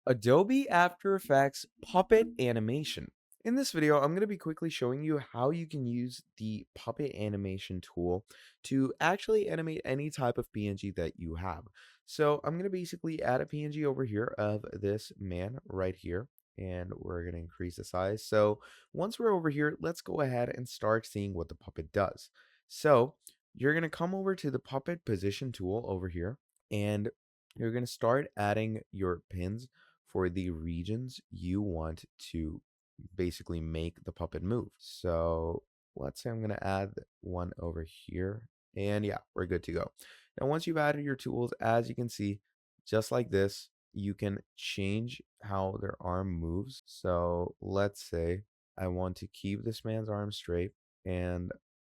Adobe After Effects Puppet Animation. In this video, I'm going to be quickly showing you how you can use the Puppet Animation tool to actually animate any type of PNG that you have. So I'm going to basically add a PNG over here of this man right here, and we're going to increase the size. So once we're over here, let's go ahead and start seeing what the puppet does. So you're going to come over to the Puppet Position tool over here, and you're going to start adding your pins for the regions you want to basically make the puppet move. So let's say I'm going to add one over here, and yeah, we're good to go. Now, once you've added your tools, as you can see, just like this, you can change how their arm moves. So let's say I want to keep this man's arm straight and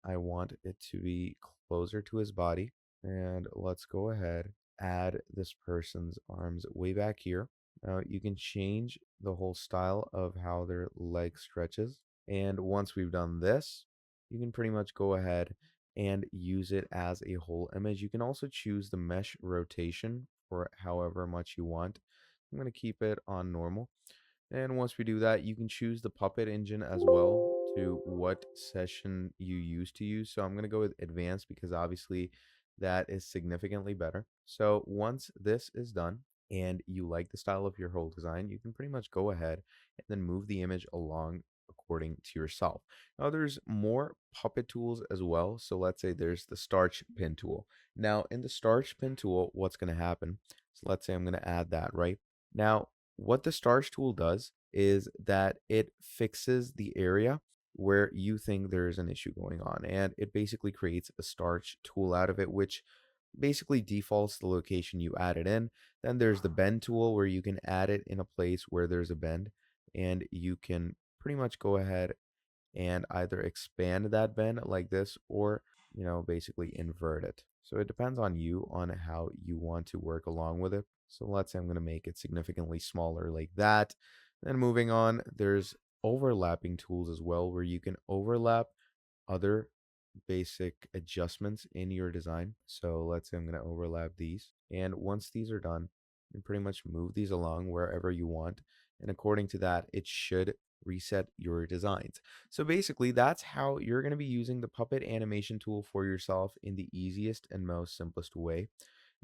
I want it to be closer to his body. And let's go ahead, add this person's arms way back here. Now you can change the whole style of how their leg stretches. And once we've done this, you can pretty much go ahead and use it as a whole image. You can also choose the mesh rotation for however much you want. I'm going to keep it on normal. And once we do that, you can choose the puppet engine as well to what session you used to use. So I'm going to go with advanced because obviously that is significantly better. So once this is done and you like the style of your whole design, you can pretty much go ahead and then move the image along according to yourself. Now there's more puppet tools as well. So let's say there's the starch pin tool. Now in the starch pin tool, what's going to happen? So let's say I'm going to add that right now. What the starch tool does is that it fixes the area where you think there's an issue going on, and it basically creates a starch tool out of it, which basically defaults the location you add it in. Then there's the bend tool where you can add it in a place where there's a bend, and you can pretty much go ahead and either expand that bend like this or basically invert it. So it depends on you on how you want to work along with it. So let's say I'm going to make it significantly smaller like that. Then moving on, there's overlapping tools as well where you can overlap other basic adjustments in your design. So let's say I'm going to overlap these. And once these are done, you can pretty much move these along wherever you want. And according to that, it should reset your designs. So basically, that's how you're going to be using the Puppet animation tool for yourself in the easiest and most simplest way.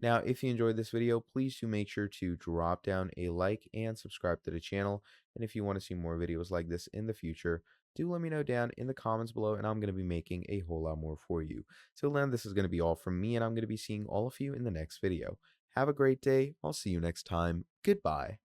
Now, if you enjoyed this video, please do make sure to drop down a like and subscribe to the channel. And if you want to see more videos like this in the future, do let me know down in the comments below, and I'm going to be making a whole lot more for you. Till then, this is going to be all from me, and I'm going to be seeing all of you in the next video. Have a great day. I'll see you next time. Goodbye.